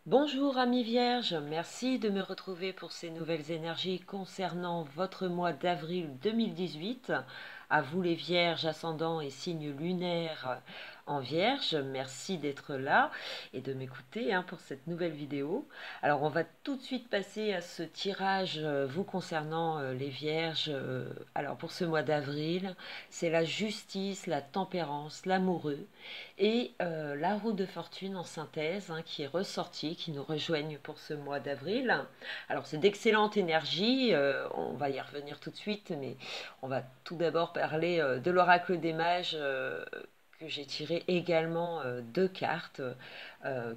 Bonjour amis vierges, merci de me retrouver pour ces nouvelles énergies concernant votre mois d'avril 2018. À vous les vierges, ascendant et signes lunaires en vierge, merci d'être là et de m'écouter pour cette nouvelle vidéo. Alors on va tout de suite passer à ce tirage vous concernant les vierges. Alors pour ce mois d'avril, c'est la justice, la tempérance, l'amoureux et la roue de fortune en synthèse qui est ressortie, qui nous rejoignent pour ce mois d'avril. Alors c'est d'excellente énergie, on va y revenir tout de suite, mais on va tout d'abord parler de l'oracle des mages que j'ai tiré également deux cartes. Euh,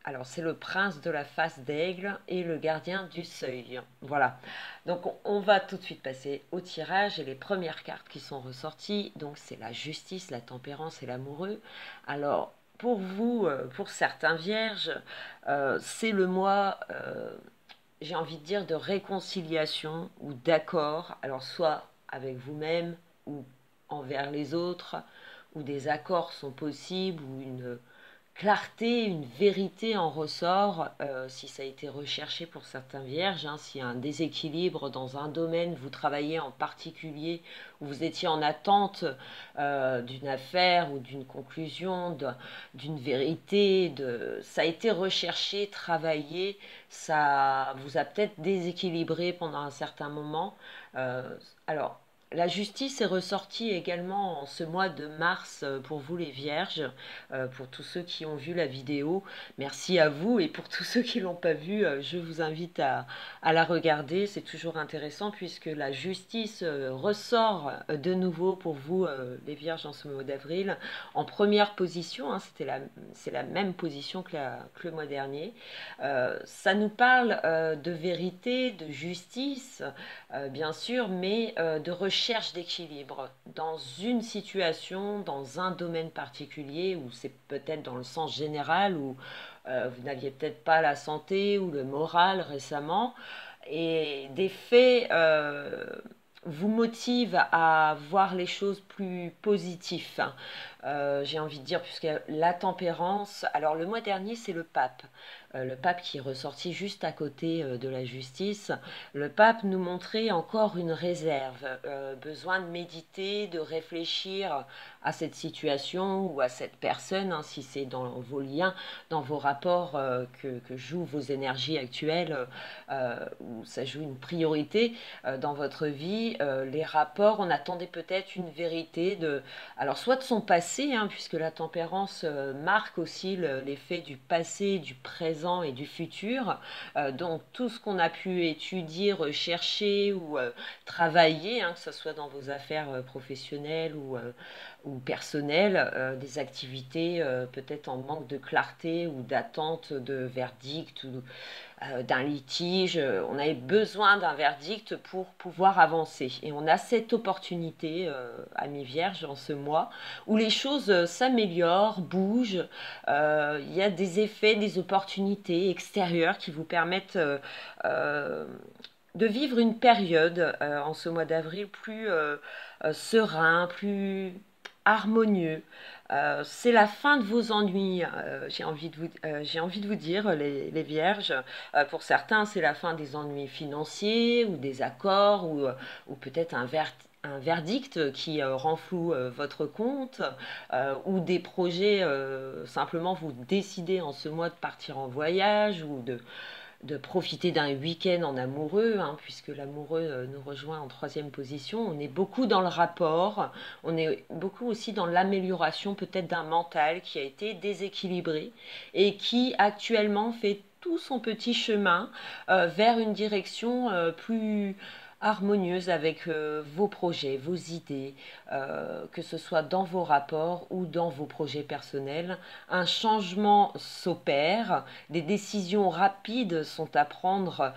alors c'est le prince de la face d'aigle et le gardien du seuil. Voilà. Donc on va tout de suite passer au tirage et les premières cartes qui sont ressorties. Donc c'est la justice, la tempérance et l'amoureux. Alors pour vous, pour certains vierges, c'est le mois, j'ai envie de dire, de réconciliation ou d'accord. Alors soit avec vous-même ou envers les autres, où des accords sont possibles, ou une clarté, une vérité en ressort, si ça a été recherché pour certains vierges, s'il y a un déséquilibre dans un domaine, vous travaillez en particulier, ou vous étiez en attente d'une affaire ou d'une conclusion, d'une vérité, ça a été recherché, travaillé, ça vous a peut-être déséquilibré pendant un certain moment. Euh, alors, la justice est ressortie également en ce mois de mars pour vous les vierges, pour tous ceux qui ont vu la vidéo. Merci à vous et pour tous ceux qui ne l'ont pas vue, je vous invite à la regarder. C'est toujours intéressant puisque la justice ressort de nouveau pour vous les vierges en ce mois d'avril en première position. C'est la même position que le mois dernier. Ça nous parle de vérité, de justice, bien sûr, mais de recherche d'équilibre dans une situation, dans un domaine particulier, où c'est peut-être dans le sens général, où vous n'aviez peut-être pas la santé ou le moral récemment, et des faits vous motivent à voir les choses plus positives. J'ai envie de dire, puisque la tempérance, alors le mois dernier c'est le pape qui est ressorti juste à côté de la justice. Le pape nous montrait encore une réserve, besoin de méditer, de réfléchir à cette situation ou à cette personne, si c'est dans vos liens, dans vos rapports que jouent vos énergies actuelles, où ça joue une priorité dans votre vie. Les rapports, on attendait peut-être une vérité alors soit de son passé, puisque la tempérance marque aussi l'effet du passé, du présent et du futur. Donc tout ce qu'on a pu étudier, rechercher ou travailler, que ce soit dans vos affaires professionnelles ou personnelles, des activités peut-être en manque de clarté ou d'attente de verdict ou d'un litige. On avait besoin d'un verdict pour pouvoir avancer. Et on a cette opportunité, amis vierges, en ce mois, où les choses s'améliorent, bougent. Il y a des effets, des opportunités extérieures qui vous permettent de vivre une période en ce mois d'avril plus serein, plus harmonieux. C'est la fin de vos ennuis, j'ai envie de vous dire, les vierges. Pour certains, c'est la fin des ennuis financiers ou des accords ou peut-être un verdict qui rend flou votre compte ou des projets, simplement vous décidez en ce mois de partir en voyage ou de profiter d'un week-end en amoureux, puisque l'amoureux nous rejoint en troisième position. On est beaucoup dans le rapport, on est beaucoup aussi dans l'amélioration peut-être d'un mental qui a été déséquilibré et qui actuellement fait tout son petit chemin vers une direction plus harmonieuse avec vos projets, vos idées, que ce soit dans vos rapports ou dans vos projets personnels. Un changement s'opère, des décisions rapides sont à prendre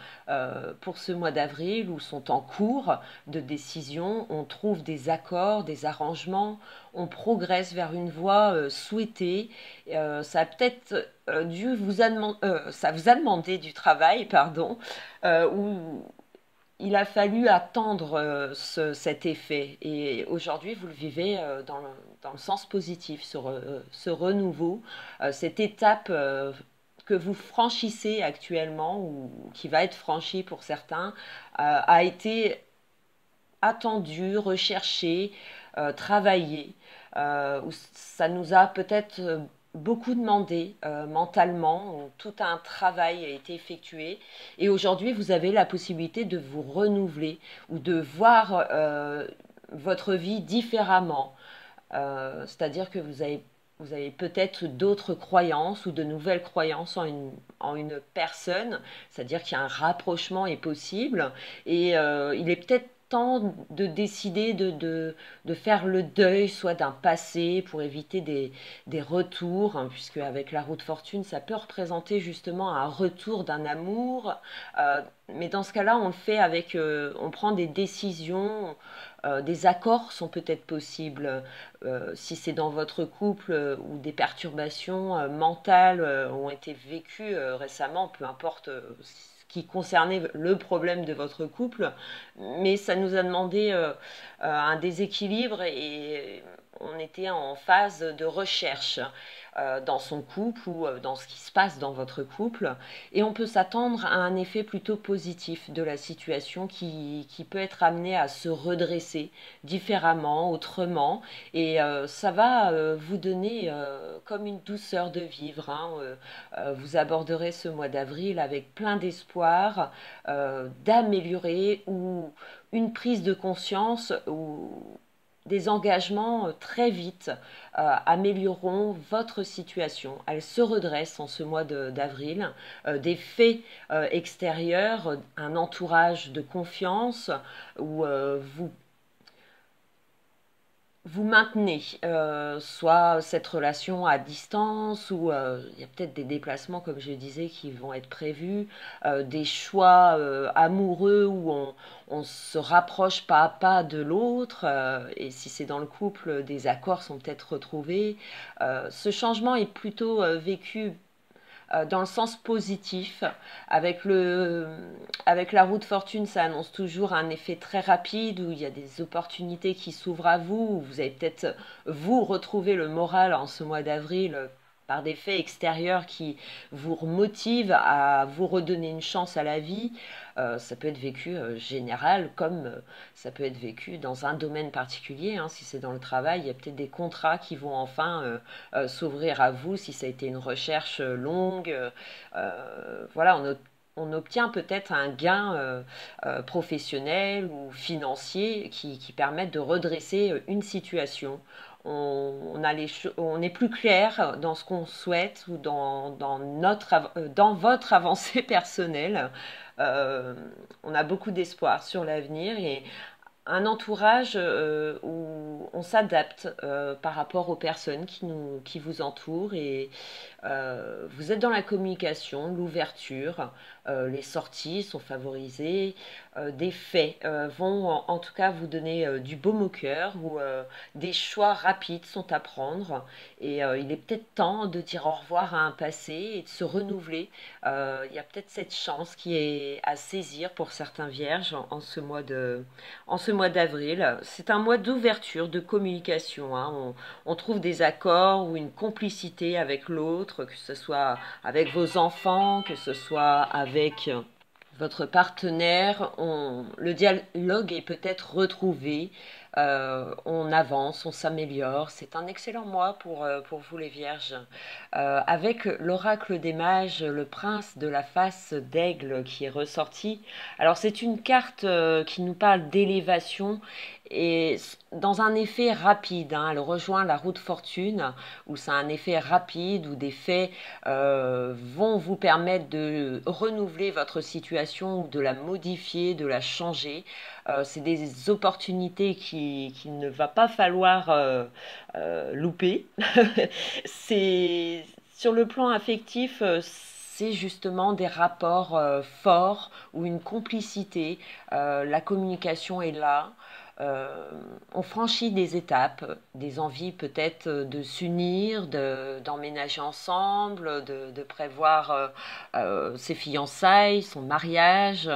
pour ce mois d'avril ou sont en cours de décision. On trouve des accords, des arrangements, on progresse vers une voie souhaitée. Ça a peut-être ça vous a demandé du travail, pardon, ou il a fallu attendre cet effet et aujourd'hui vous le vivez dans le sens positif, ce renouveau, cette étape que vous franchissez actuellement ou qui va être franchi pour certains a été attendu, recherché, travaillé, où ça nous a peut-être beaucoup demandé mentalement, où tout un travail a été effectué. Et aujourd'hui, vous avez la possibilité de vous renouveler ou de voir votre vie différemment. C'est-à-dire que vous avez peut-être d'autres croyances ou de nouvelles croyances en une personne, c'est-à-dire qu'il y a un rapprochement est possible et il est peut-être temps de décider de faire le deuil soit d'un passé pour éviter des retours, hein, puisque avec la roue de fortune, ça peut représenter justement un retour d'un amour. Mais dans ce cas-là, on le fait avec, on prend des décisions, des accords sont peut-être possibles si c'est dans votre couple ou des perturbations mentales ont été vécues récemment, peu importe ce qui concernait le problème de votre couple, mais ça nous a demandé un déséquilibre et on était en phase de recherche dans son couple ou dans ce qui se passe dans votre couple. Et on peut s'attendre à un effet plutôt positif de la situation qui peut être amené à se redresser différemment, autrement. Et ça va vous donner comme une douceur de vivre, hein. Vous aborderez ce mois d'avril avec plein d'espoir d'améliorer ou une prise de conscience ou des engagements très vite amélioreront votre situation. Elle se redresse en ce mois d'avril. Des faits extérieurs, un entourage de confiance où vous maintenez soit cette relation à distance ou il y a peut-être des déplacements, comme je disais, qui vont être prévus, des choix amoureux où on se rapproche pas à pas de l'autre et si c'est dans le couple, des accords sont peut-être retrouvés. Ce changement est plutôt vécu dans le sens positif. Avec la roue de fortune, ça annonce toujours un effet très rapide où il y a des opportunités qui s'ouvrent à vous. Où vous allez peut-être vous retrouver le moral en ce mois d'avril par des faits extérieurs qui vous motivent à vous redonner une chance à la vie. Ça peut être vécu général comme ça peut être vécu dans un domaine particulier, hein. Si c'est dans le travail, il y a peut-être des contrats qui vont enfin s'ouvrir à vous si ça a été une recherche longue. Voilà, on obtient peut-être un gain professionnel ou financier qui permettent de redresser une situation. On est plus clair dans ce qu'on souhaite ou dans votre avancée personnelle. On a beaucoup d'espoir sur l'avenir et un entourage où on s'adapte par rapport aux personnes qui vous entourent et vous êtes dans la communication, l'ouverture, les sorties sont favorisées, des faits vont en tout cas vous donner du baume au cœur ou des choix rapides sont à prendre et il est peut-être temps de dire au revoir à un passé et de se renouveler. Il y a peut-être cette chance qui est à saisir pour certains vierges en ce mois d'avril. C'est un mois d'ouverture, de communication, hein. On trouve des accords ou une complicité avec l'autre, que ce soit avec vos enfants, que ce soit avec votre partenaire. Le dialogue est peut-être retrouvé. On avance, on s'améliore. C'est un excellent mois pour vous les vierges. Avec l'oracle des mages, le prince de la face d'aigle qui est ressorti. Alors c'est une carte qui nous parle d'élévation et dans un effet rapide, hein. Elle rejoint la roue de fortune où c'est un effet rapide où des faits vont vous permettre de renouveler votre situation ou de la modifier, de la changer. C'est des opportunités qu'il ne va pas falloir louper. C'est sur le plan affectif, c'est justement des rapports forts ou une complicité. La communication est là. On franchit des étapes, des envies peut-être de s'unir, d'emménager ensemble, de prévoir ses fiançailles, son mariage,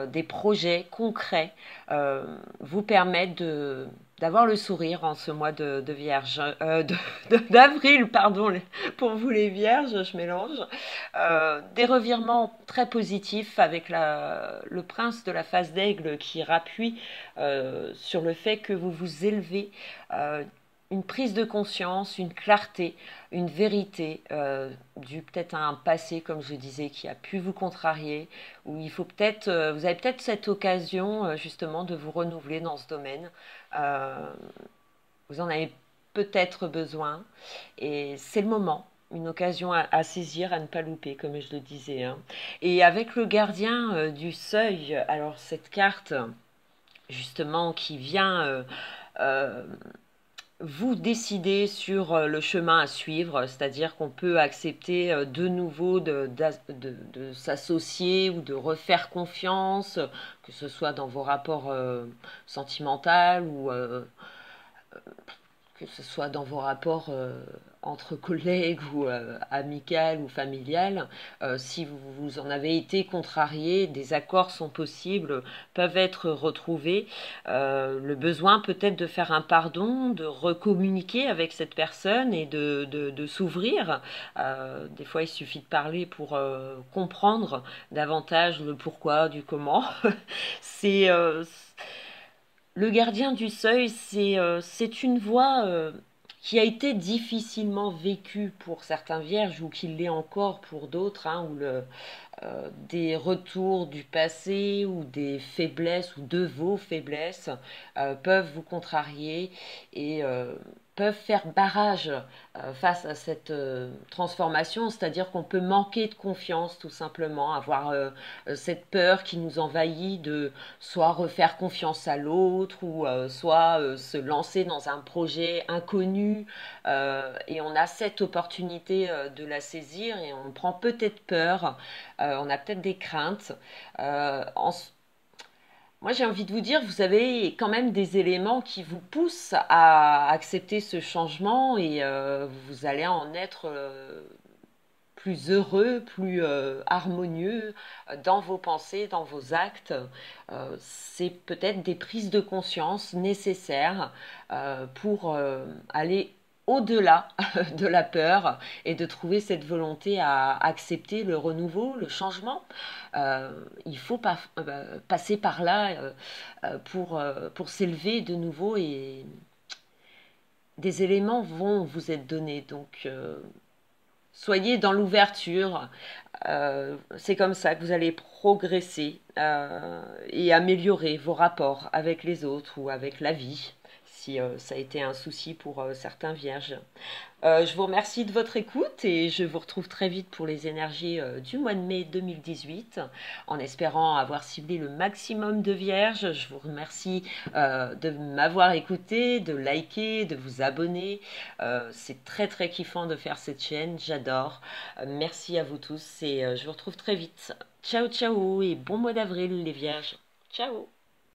des projets concrets vous permettent d'avoir le sourire en ce mois de Vierge, d'avril, pardon, pour vous les Vierges, je mélange. Des revirements très positifs avec le prince de la phase d'aigle qui rappuie sur le fait que vous vous élevez, une prise de conscience, une clarté, une vérité, due peut-être à un passé, comme je disais, qui a pu vous contrarier, où il faut peut-être, vous avez peut-être cette occasion justement de vous renouveler dans ce domaine. Euh, Vous en avez peut-être besoin et c'est le moment. Une occasion à saisir, à ne pas louper, comme je le disais, hein. Et avec le gardien du seuil, alors cette carte, justement, qui vient euh, vous décider sur le chemin à suivre, c'est-à-dire qu'on peut accepter de nouveau de s'associer ou de refaire confiance, que ce soit dans vos rapports sentimentaux ou que ce soit dans vos rapports entre collègues ou amicales ou familiales, si vous en avez été contrarié, des accords sont possibles, peuvent être retrouvés. Le besoin peut-être de faire un pardon, de recommuniquer avec cette personne et de s'ouvrir. Des fois, il suffit de parler pour comprendre davantage le pourquoi, du comment. C'est le gardien du seuil, c'est une voie qui a été difficilement vécue pour certains vierges ou qui l'est encore pour d'autres, hein, où des retours du passé ou des faiblesses ou de vos faiblesses peuvent vous contrarier et peuvent faire barrage face à cette transformation, c'est-à-dire qu'on peut manquer de confiance tout simplement, avoir cette peur qui nous envahit de soit refaire confiance à l'autre ou soit se lancer dans un projet inconnu et on a cette opportunité de la saisir et on prend peut-être peur, on a peut-être des craintes. Euh, en, Moi, j'ai envie de vous dire, vous avez quand même des éléments qui vous poussent à accepter ce changement et vous allez en être plus heureux, plus harmonieux dans vos pensées, dans vos actes. C'est peut-être des prises de conscience nécessaires pour aller au-delà de la peur et de trouver cette volonté à accepter le renouveau, le changement. Il faut passer par là pour s'élever de nouveau et des éléments vont vous être donnés. Donc, soyez dans l'ouverture. C'est comme ça que vous allez progresser et améliorer vos rapports avec les autres ou avec la vie, si ça a été un souci pour certains vierges. Je vous remercie de votre écoute et je vous retrouve très vite pour les énergies du mois de mai 2018, en espérant avoir ciblé le maximum de vierges. Je vous remercie de m'avoir écouté, de liker, de vous abonner. C'est très très kiffant de faire cette chaîne, j'adore. Merci à vous tous et je vous retrouve très vite. Ciao ciao et bon mois d'avril les vierges. Ciao.